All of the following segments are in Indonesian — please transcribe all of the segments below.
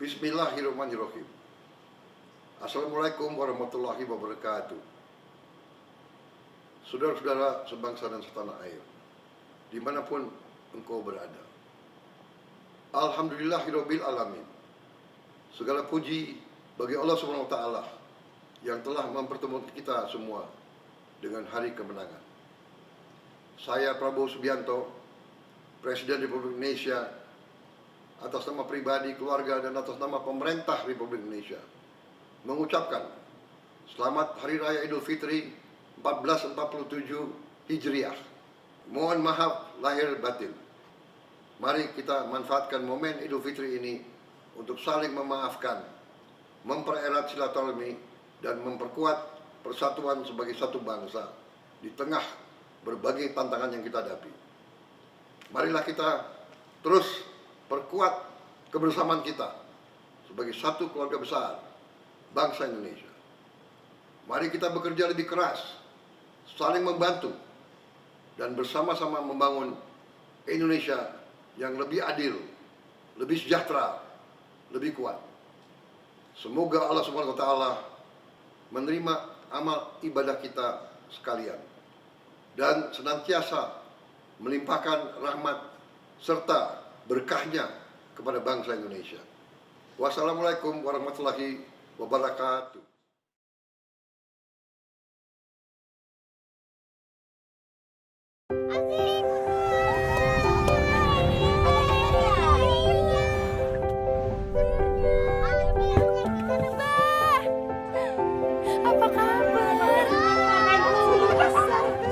Bismillahirrahmanirrahim. Assalamualaikum warahmatullahi wabarakatuh. Saudara-saudara sebangsa dan setanah air, dimanapun engkau berada, Alhamdulillahirabbil alamin. Segala puji bagi Allah Subhanahu wa taala yang telah mempertemukan kita semua dengan hari kemenangan. Saya Prabowo Subianto, Presiden Republik Indonesia, atas nama pribadi, keluarga, dan atas nama pemerintah Republik Indonesia, mengucapkan selamat Hari Raya Idul Fitri 1447 Hijriah. Mohon maaf lahir batin. Mari kita manfaatkan momen Idul Fitri ini untuk saling memaafkan, mempererat silaturahmi, dan memperkuat persatuan sebagai satu bangsa di tengah berbagai tantangan yang kita hadapi. Marilah kita terus perkuat kebersamaan kita sebagai satu keluarga besar bangsa Indonesia. Mari kita bekerja lebih keras, saling membantu, dan bersama-sama membangun Indonesia yang lebih adil, lebih sejahtera, lebih kuat. Semoga Allah Subhanahu wa taala menerima amal ibadah kita sekalian dan senantiasa melimpahkan rahmat serta berkahnya kepada bangsa Indonesia. Wassalamualaikum warahmatullahi wabarakatuh. Apa kabar?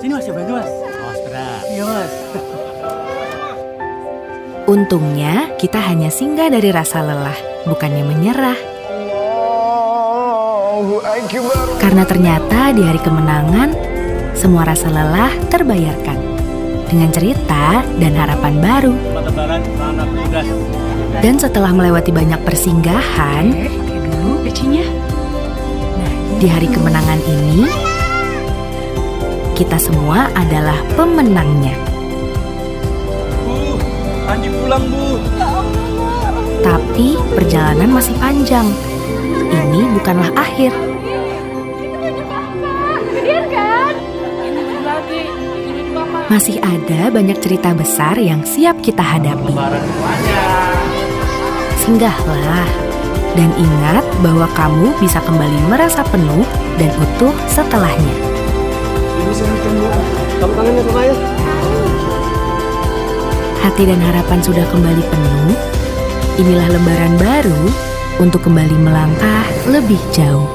Sini mas, coba itu mas. Awas berat. Iya mas. Untungnya kita hanya singgah dari rasa lelah, bukannya menyerah. Karena ternyata di hari kemenangan, semua rasa lelah terbayarkan dengan cerita dan harapan baru. Dan setelah melewati banyak persinggahan, di hari kemenangan ini, kita semua adalah pemenangnya. Andi pulang, Bu. Tapi perjalanan masih panjang. Ini bukanlah akhir. Masih ada banyak cerita besar yang siap kita hadapi. Singgahlah dan ingat bahwa kamu bisa kembali merasa penuh dan utuh setelahnya. Kamu kangen ya sama ayah? Hati dan harapan sudah kembali penuh. Inilah lembaran baru untuk kembali melangkah lebih jauh.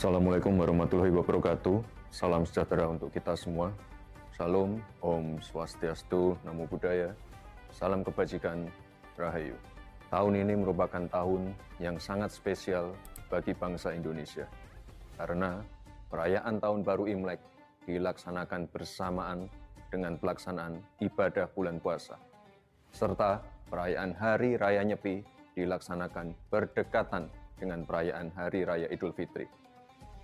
Assalamualaikum warahmatullahi wabarakatuh. Salam sejahtera untuk kita semua. Salam, Om Swastiastu, Namo Buddhaya. Salam kebajikan, Rahayu. Tahun ini merupakan tahun yang sangat spesial bagi bangsa Indonesia. Karena perayaan Tahun Baru Imlek dilaksanakan bersamaan dengan pelaksanaan ibadah bulan puasa. Serta perayaan Hari Raya Nyepi dilaksanakan berdekatan dengan perayaan Hari Raya Idul Fitri.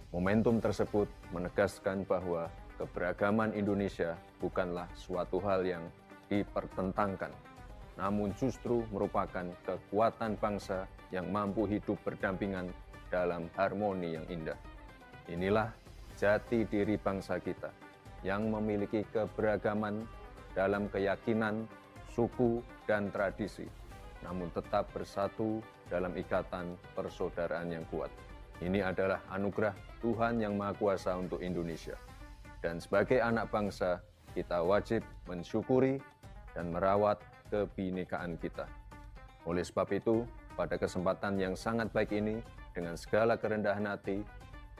Momentum tersebut menegaskan bahwa keberagaman Indonesia bukanlah suatu hal yang dipertentangkan, namun justru merupakan kekuatan bangsa yang mampu hidup berdampingan dalam harmoni yang indah. Inilah jati diri bangsa kita yang memiliki keberagaman dalam keyakinan, suku, dan tradisi, namun tetap bersatu dalam ikatan persaudaraan yang kuat. Ini adalah anugerah Tuhan Yang Maha Kuasa untuk Indonesia. Dan sebagai anak bangsa, kita wajib mensyukuri dan merawat kebinekaan kita. Oleh sebab itu, pada kesempatan yang sangat baik ini, dengan segala kerendahan hati,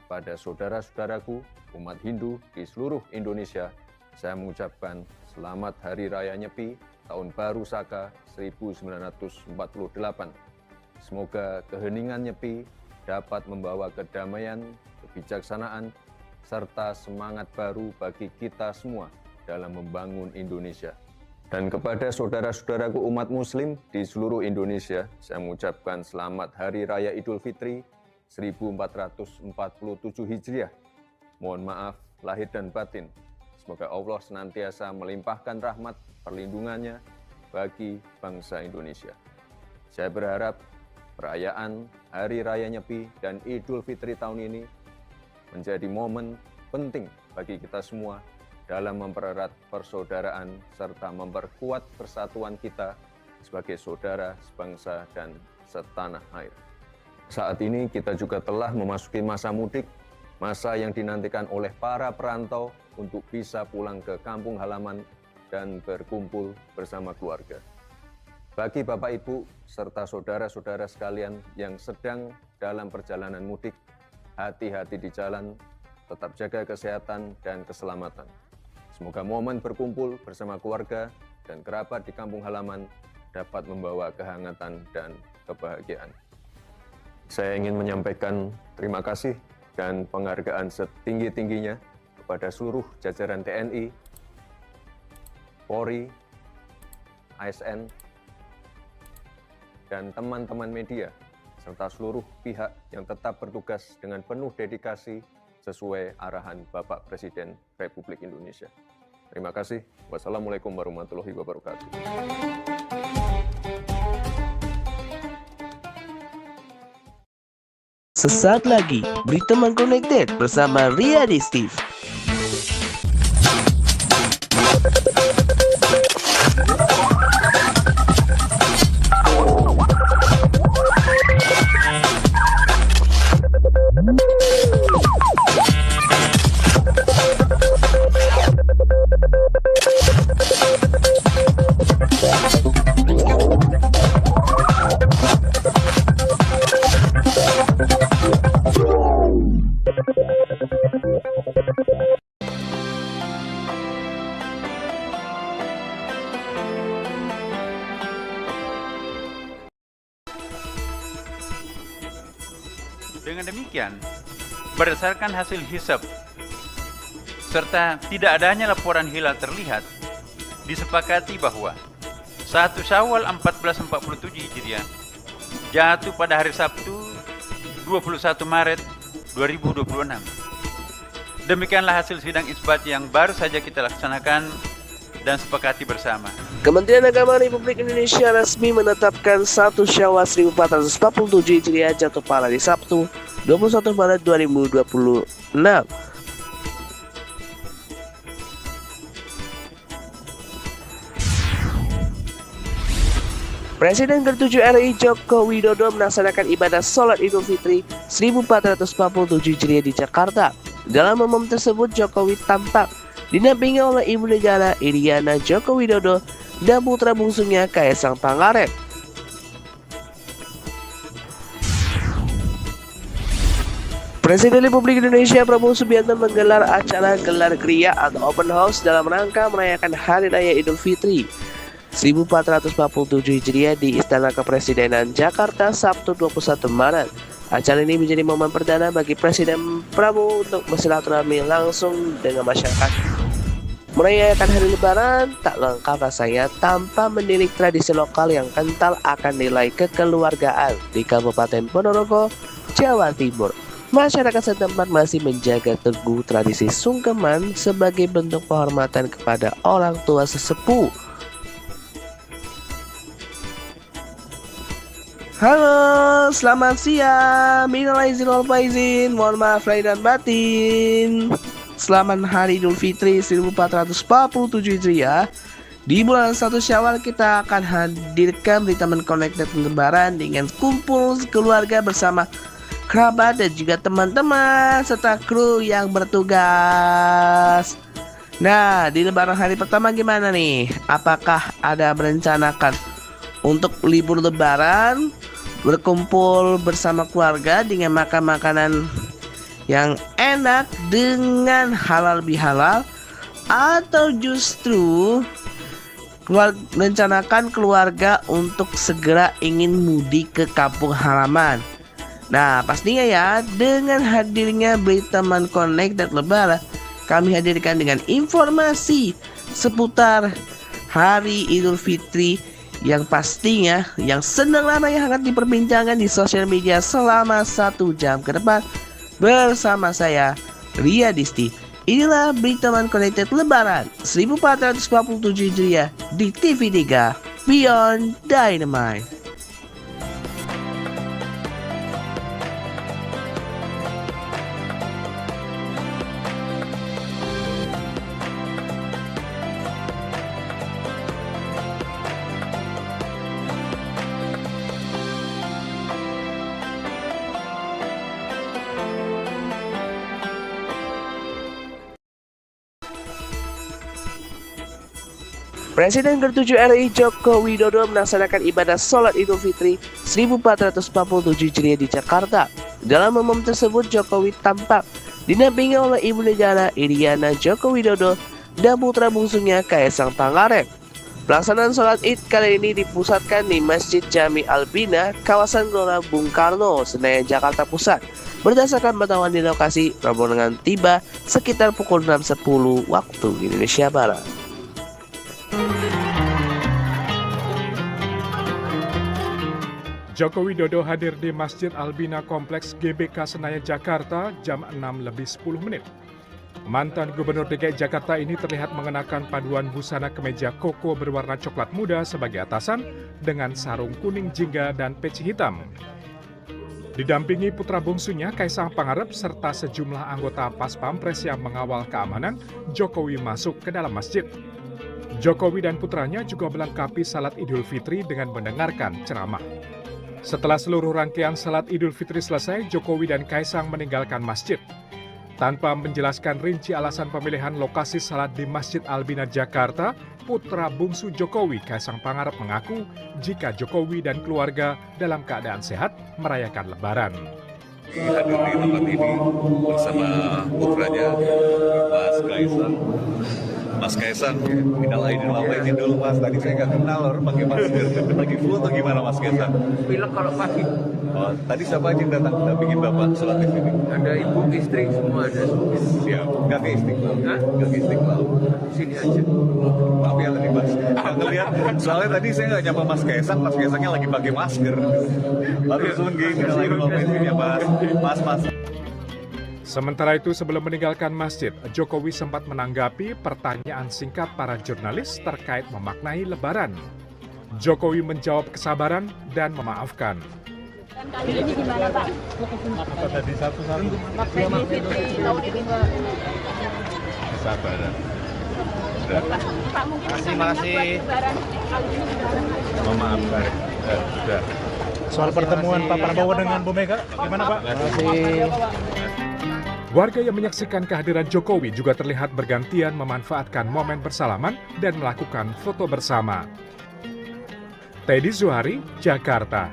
pada saudara-saudaraku umat Hindu di seluruh Indonesia, saya mengucapkan Selamat Hari Raya Nyepi Tahun Baru Saka 1948. Semoga keheningan Nyepi dapat membawa kedamaian, kebijaksanaan, serta semangat baru bagi kita semua dalam membangun Indonesia. Dan kepada saudara-saudaraku umat Muslim di seluruh Indonesia, saya mengucapkan Selamat Hari Raya Idul Fitri 1447 Hijriah. Mohon maaf lahir dan batin. Semoga Allah senantiasa melimpahkan rahmat perlindungannya bagi bangsa Indonesia. Saya berharap perayaan Hari Raya Nyepi dan Idul Fitri tahun ini menjadi momen penting bagi kita semua dalam mempererat persaudaraan serta memperkuat persatuan kita sebagai saudara sebangsa dan setanah air. Saat ini kita juga telah memasuki masa mudik, masa yang dinantikan oleh para perantau untuk bisa pulang ke kampung halaman dan berkumpul bersama keluarga. Bagi Bapak Ibu serta saudara-saudara sekalian yang sedang dalam perjalanan mudik, hati-hati di jalan, tetap jaga kesehatan dan keselamatan. Semoga momen berkumpul bersama keluarga dan kerabat di kampung halaman dapat membawa kehangatan dan kebahagiaan. Saya ingin menyampaikan terima kasih dan penghargaan setinggi-tingginya kepada seluruh jajaran TNI, Polri, ASN, dan teman-teman media, serta seluruh pihak yang tetap bertugas dengan penuh dedikasi sesuai arahan Bapak Presiden Republik Indonesia. Terima kasih. Wassalamualaikum warahmatullahi wabarakatuh. Sesaat lagi, Berita Connected bersama Riyadi Steve. Dengan demikian, berdasarkan hasil hisab serta tidak adanya laporan hilal terlihat, disepakati bahwa 1 Syawal 1447 Hijriah jatuh pada hari Sabtu 21 Maret 2026. Demikianlah hasil sidang isbat yang baru saja kita laksanakan dan sepakati bersama. Kementerian Agama Republik Indonesia resmi menetapkan 1 Syawal 1447 Hijriah jatuh pada hari Sabtu 21 Maret 2026. Presiden ke-7 RI Joko Widodo melaksanakan ibadah sholat Idul Fitri 1447 Hijriah di Jakarta. Dalam momen tersebut, Jokowi tampak didampingi oleh Ibu Negara Iriana Joko Widodo dan putra bungsunya Kaisang Pangarep. Presiden Republik Indonesia Prabowo Subianto menggelar acara gelar kriya atau open house dalam rangka merayakan Hari Raya Idul Fitri 1447 Hijriah di Istana Kepresidenan Jakarta Sabtu 21 Maret. Acara ini menjadi momen perdana bagi Presiden Prabowo untuk bersilaturahmi langsung dengan masyarakat. Merayakan hari Lebaran tak lengkap rasanya tanpa menilik tradisi lokal yang kental akan nilai kekeluargaan di Kabupaten Ponorogo, Jawa Timur. Masyarakat setempat masih menjaga teguh tradisi sungkeman sebagai bentuk penghormatan kepada orang tua sesepuh. Halo, selamat siang. Minal aizin wal faizin. Mohon maaf lahir dan batin. Selamat Hari Idul Fitri 1447 Hijriah. Di bulan 1 Syawal kita akan hadirkan berita Connected Lebaran dengan kumpul keluarga bersama kerabat dan juga teman-teman serta kru yang bertugas. Nah, di lebaran hari pertama gimana nih? Apakah ada merencanakan untuk libur lebaran, berkumpul bersama keluarga dengan makan makanan yang enak dengan halal bihalal, atau justru merencanakan keluarga untuk segera ingin mudik ke kampung halaman? Nah, pastinya ya, dengan hadirnya Berita Man Connected Lebaran, kami hadirkan dengan informasi seputar Hari Idul Fitri yang pastinya yang sedang ramai hangat diperbincangkan di sosial media selama 1 jam ke depan bersama saya, Ria Disti. Inilah Berita Man Connected Lebaran 1447 Hijriah di TV3 Beyond Dynamite. Presiden ke-7 RI Joko Widodo melaksanakan ibadah sholat Idul Fitri 1447 Hijriah di Jakarta. Dalam momen tersebut, Jokowi tampak didampingi oleh Ibu Negara Iriana Joko Widodo dan putra bungsunya Kaisang Pangarep. Pelaksanaan sholat Id kali ini dipusatkan di Masjid Jami Albina, kawasan Gelora Bung Karno, Senayan, Jakarta Pusat. Berdasarkan pantauan di lokasi, rombongan tiba sekitar pukul 6.10 waktu Indonesia Barat. Joko Widodo hadir di Masjid Albina Kompleks GBK Senayan, Jakarta jam 6:10. Mantan Gubernur DKI Jakarta ini terlihat mengenakan paduan busana kemeja koko berwarna coklat muda sebagai atasan dengan sarung kuning jingga dan peci hitam. Didampingi putra bungsunya Kaisang Pangarep serta sejumlah anggota Pas Pampres yang mengawal keamanan, Jokowi masuk ke dalam masjid. Jokowi dan putranya juga melengkapi salat Idul Fitri dengan mendengarkan ceramah. Setelah seluruh rangkaian salat Idul Fitri selesai, Jokowi dan Kaisang meninggalkan masjid. Tanpa menjelaskan rinci alasan pemilihan lokasi salat di Masjid Albina Jakarta, putra bungsu Jokowi, Kaisang Pangarep, mengaku jika Jokowi dan keluarga dalam keadaan sehat merayakan Lebaran. Hadir di tempat ini bersama putranya, Mas Kaisang. Minal aidin wal faizin dulu Mas, tadi saya nggak kenal orang pakai masker. Lagi flu atau gimana Mas Kaisang? Pilek kalau pagi. Oh, tadi siapa aja yang datang? Bikin Bapak sholat di sini? Ada ibu, istri, semua ada. Siap. Nggak ke Istiqlal? Hah? Nggak ke Istiqlal? Sini aja. Maaf ya tadi Mas. Nggak ngeliat. Soalnya tadi saya nggak nyapa Mas Kaisang, Mas Kaisangnya lagi pakai masker. Lalu susun gini, minal aidin wal faizin ya Mas. Mas. Sementara itu, sebelum meninggalkan masjid, Jokowi sempat menanggapi pertanyaan singkat para jurnalis terkait memaknai Lebaran. Jokowi menjawab kesabaran dan memaafkan. Kali ini gimana Pak? Apa tadi satu-satu? Maknai Fitri tahun ini Pak. Kesabaran. Pak mungkin bisa menyebut Lebaran kali ini gimana? Memaafkan. Sudah. Soal pertemuan Pak Prabowo dengan Bu Mega, gimana Pak? Warga yang menyaksikan kehadiran Jokowi juga terlihat bergantian memanfaatkan momen bersalaman dan melakukan foto bersama. Teddy Zuhari, Jakarta.